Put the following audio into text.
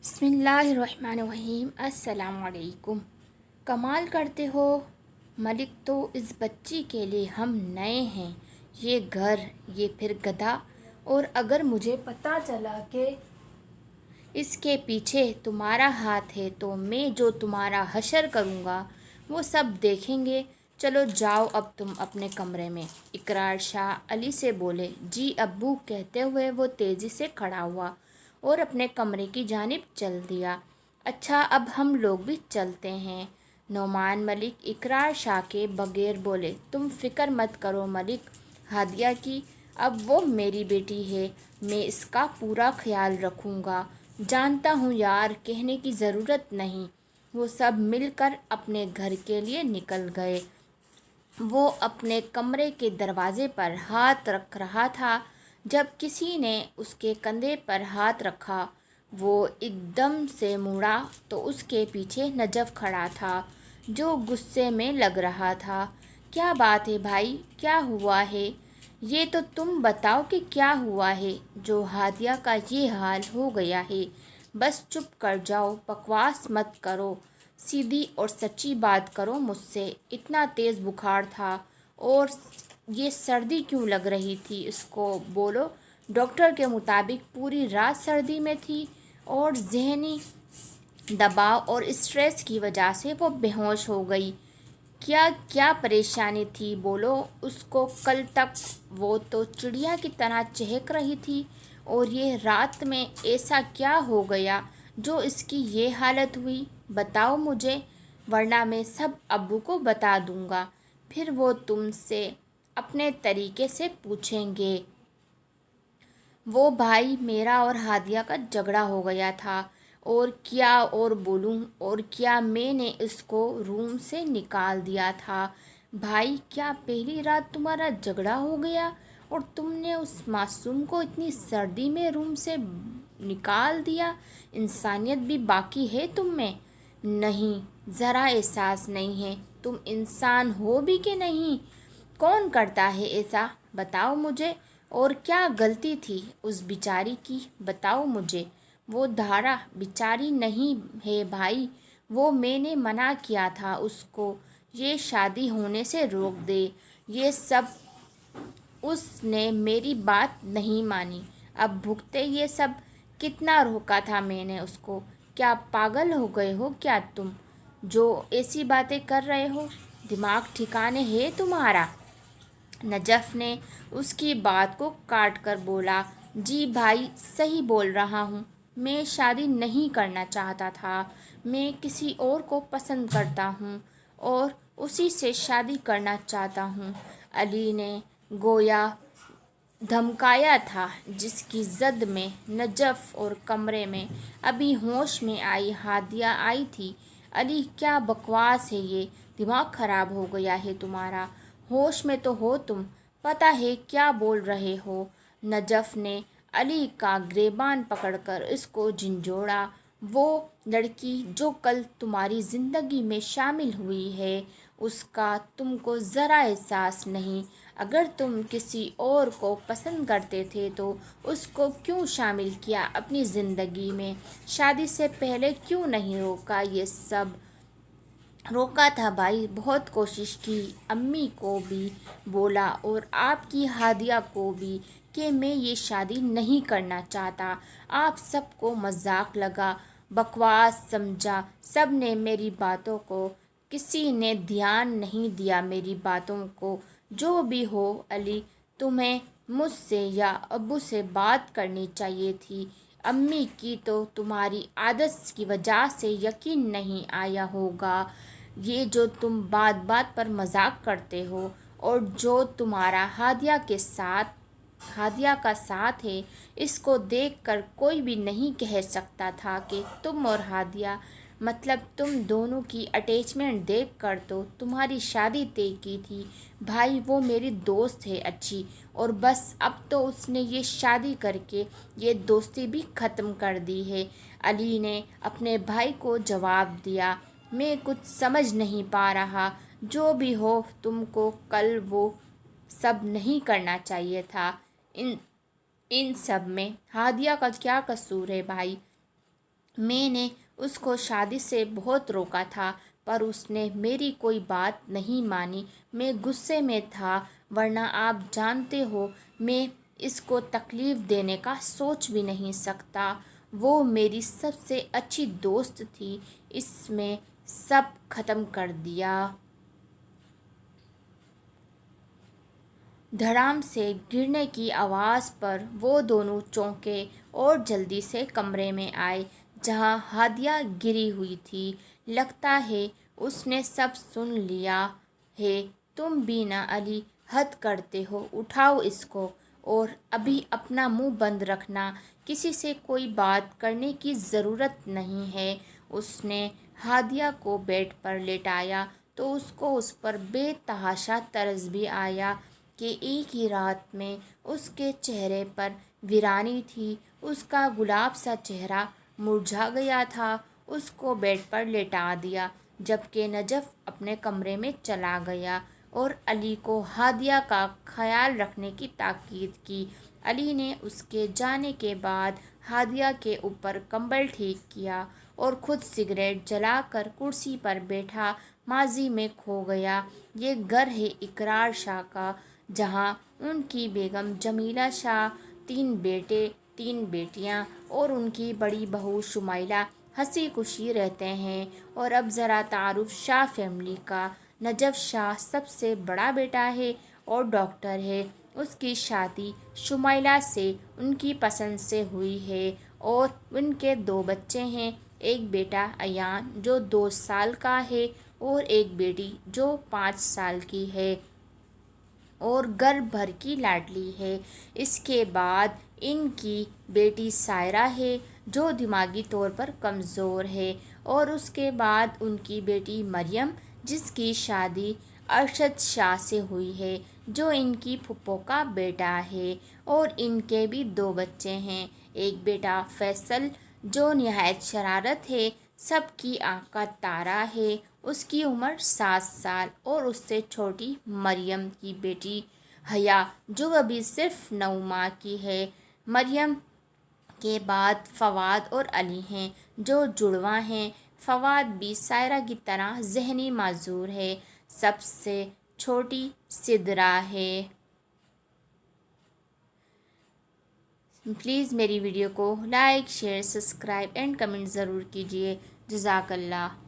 बिस्मिल्लाहिर्रहमानिर्रहीम। अस्सलाम वालेकुम। कमाल करते हो मलिक, तो इस बच्ची के लिए हम नए हैं। ये घर, ये फिर गधा। और अगर मुझे पता चला कि इसके पीछे तुम्हारा हाथ है तो मैं जो तुम्हारा हशर करूँगा वो सब देखेंगे। चलो जाओ अब तुम अपने कमरे में। इकरार शाह अली से बोले। जी अब्बू, कहते हुए वो तेज़ी से खड़ा हुआ और अपने कमरे की जानिब चल दिया। अच्छा, अब हम लोग भी चलते हैं। नोमान मलिक इकरार शाह के बगैर बोले। तुम फिक्र मत करो मलिक, हादिया की अब वो मेरी बेटी है, मैं इसका पूरा ख्याल रखूँगा। जानता हूँ यार, कहने की ज़रूरत नहीं। वो सब मिलकर अपने घर के लिए निकल गए। वो अपने कमरे के दरवाजे पर हाथ रख रहा था जब किसी ने उसके कंधे पर हाथ रखा। वो एकदम से मुड़ा तो उसके पीछे नजफ खड़ा था, जो गुस्से में लग रहा था। क्या बात है भाई, क्या हुआ है? ये तो तुम बताओ कि क्या हुआ है जो हादिया का ये हाल हो गया है। बस चुप कर जाओ, बकवास मत करो, सीधी और सच्ची बात करो मुझसे। इतना तेज़ बुखार था और ये सर्दी क्यों लग रही थी इसको, बोलो। डॉक्टर के मुताबिक पूरी रात सर्दी में थी और ज़हनी दबाव और स्ट्रेस की वजह से वो बेहोश हो गई। क्या क्या परेशानी थी, बोलो उसको। कल तक वो तो चिड़िया की तरह चहक रही थी और ये रात में ऐसा क्या हो गया जो इसकी ये हालत हुई? बताओ मुझे, वरना मैं सब अब्बू को बता दूंगा। फिर वो तुमसे अपने तरीके से पूछेंगे। वो भाई, मेरा और हादिया का झगड़ा हो गया था। और क्या और बोलूं, और क्या मैंने इसको रूम से निकाल दिया था। भाई, क्या पहली रात तुम्हारा झगड़ा हो गया और तुमने उस मासूम को इतनी सर्दी में रूम से निकाल दिया? इंसानियत भी बाकी है तुम में? नहीं, ज़रा एहसास नहीं है तुम इंसान हो भी कि नहीं? कौन करता है ऐसा, बताओ मुझे। और क्या गलती थी उस बिचारी की, बताओ मुझे। वो धारा बिचारी नहीं है भाई, वो मैंने मना किया था उसको ये शादी होने से रोक दे। ये सब उसने मेरी बात नहीं मानी, अब भुगते ये सब। कितना रोका था मैंने उसको। क्या पागल हो गए हो क्या तुम, जो ऐसी बातें कर रहे हो? दिमाग ठिकाने है तुम्हारा? नजफ ने उसकी बात को काट कर बोला। जी भाई, सही बोल रहा हूँ। मैं शादी नहीं करना चाहता था। मैं किसी और को पसंद करता हूँ और उसी से शादी करना चाहता हूँ। अली ने गोया धमकाया था, जिसकी जद में नजफ और कमरे में अभी होश में आई हादिया आई थी। अली, क्या बकवास है ये, दिमाग खराब हो गया है तुम्हारा। होश में तो हो तुम, पता है क्या बोल रहे हो। नजफ ने अली का गिरबान पकड़कर इसको झंझोड़ा। वो लड़की जो कल तुम्हारी ज़िंदगी में शामिल हुई है, उसका तुमको ज़रा एहसास नहीं। अगर तुम किसी और को पसंद करते थे तो उसको क्यों शामिल किया अपनी ज़िंदगी में? शादी से पहले क्यों नहीं रोका ये सब? रोका था भाई, बहुत कोशिश की। अम्मी को भी बोला और आपकी हादिया को भी कि मैं ये शादी नहीं करना चाहता। आप सबको मजाक लगा, बकवास समझा। सब ने मेरी बातों को, किसी ने ध्यान नहीं दिया मेरी बातों को। जो भी हो अली, तुम्हें मुझसे या अब्बू से बात करनी चाहिए थी। अम्मी की तो तुम्हारी आदत की वजह से यकीन नहीं आया होगा। ये जो तुम बात बात पर मजाक करते हो और जो तुम्हारा हादिया का साथ है, इसको देखकर कोई भी नहीं कह सकता था कि तुम और हादिया, मतलब तुम दोनों की अटैचमेंट देखकर तो तुम्हारी शादी तय की थी। भाई, वो मेरी दोस्त है अच्छी, और बस अब तो उसने ये शादी करके ये दोस्ती भी ख़त्म कर दी है। अली ने अपने भाई को जवाब दिया। मैं कुछ समझ नहीं पा रहा। जो भी हो, तुमको कल वो सब नहीं करना चाहिए था। इन इन सब में हादिया का क्या कसूर है भाई? میں نے اس کو شادی سے بہت روکا تھا پر اس نے میری کوئی بات نہیں مانی۔ میں غصے میں تھا، ورنہ آپ جانتے ہو میں اس کو تکلیف دینے کا سوچ بھی نہیں سکتا۔ وہ میری سب سے اچھی دوست تھی۔ اس میں سب ختم کر دیا۔ دھڑام سے گرنے کی آواز پر وہ دونوں چونکے اور جلدی سے کمرے میں آئے جہاں ہادیہ گری ہوئی تھی۔ لگتا ہے اس نے سب سن لیا ہے۔ تم بھی نہ علی، حد کرتے ہو، اٹھاؤ اس کو، اور ابھی اپنا منہ بند رکھنا، کسی سے کوئی بات کرنے کی ضرورت نہیں ہے۔ اس نے ہادیہ کو بیڈ پر لیٹایا تو اس کو اس پر بے تحاشا طرز بھی آیا کہ ایک ہی رات میں اس کے چہرے پر ویرانی تھی۔ اس کا گلاب سا چہرہ مرجھا گیا تھا۔ اس کو بیڈ پر لیٹا دیا جبکہ نجف اپنے کمرے میں چلا گیا اور علی کو ہادیہ کا خیال رکھنے کی تاکید کی۔ علی نے اس کے جانے کے بعد ہادیہ کے اوپر کمبل ٹھیک کیا اور خود سگریٹ جلا کر کرسی پر بیٹھا ماضی میں کھو گیا۔ یہ گھر ہے اقرار شاہ کا، جہاں ان کی بیگم جمیلہ شاہ، 3 بیٹے 3 بیٹیاں اور ان کی بڑی بہو شمائلہ ہنسی خوشی رہتے ہیں۔ اور اب ذرا تعارف شاہ فیملی کا۔ نجف شاہ سب سے بڑا بیٹا ہے اور ڈاکٹر ہے۔ اس کی شادی شمائلہ سے ان کی پسند سے ہوئی ہے اور ان کے 2 بچے ہیں، ایک بیٹا ایان جو 2 سال کا ہے اور ایک بیٹی جو 5 سال کی ہے اور گھر بھر کی لاڈلی ہے۔ اس کے بعد ان کی بیٹی سائرہ ہے جو دماغی طور پر کمزور ہے، اور اس کے بعد ان کی بیٹی مریم جس کی شادی ارشد شاہ سے ہوئی ہے جو ان کی پھپھو کا بیٹا ہے، اور ان کے بھی 2 بچے ہیں، ایک بیٹا فیصل جو نہایت شرارت ہے، سب کی آنکھ کا تارا ہے، اس کی عمر 7 سال، اور اس سے چھوٹی مریم کی بیٹی حیا جو ابھی صرف 9 ماہ کی ہے۔ مریم کے بعد فواد اور علی ہیں جو جڑواں ہیں۔ فواد بھی سائرہ کی طرح ذہنی معذور ہے۔ سب سے چھوٹی سدرا ہے۔ پلیز میری ویڈیو کو like, share, subscribe and comment ضرور کیجیے۔ جزاک اللہ۔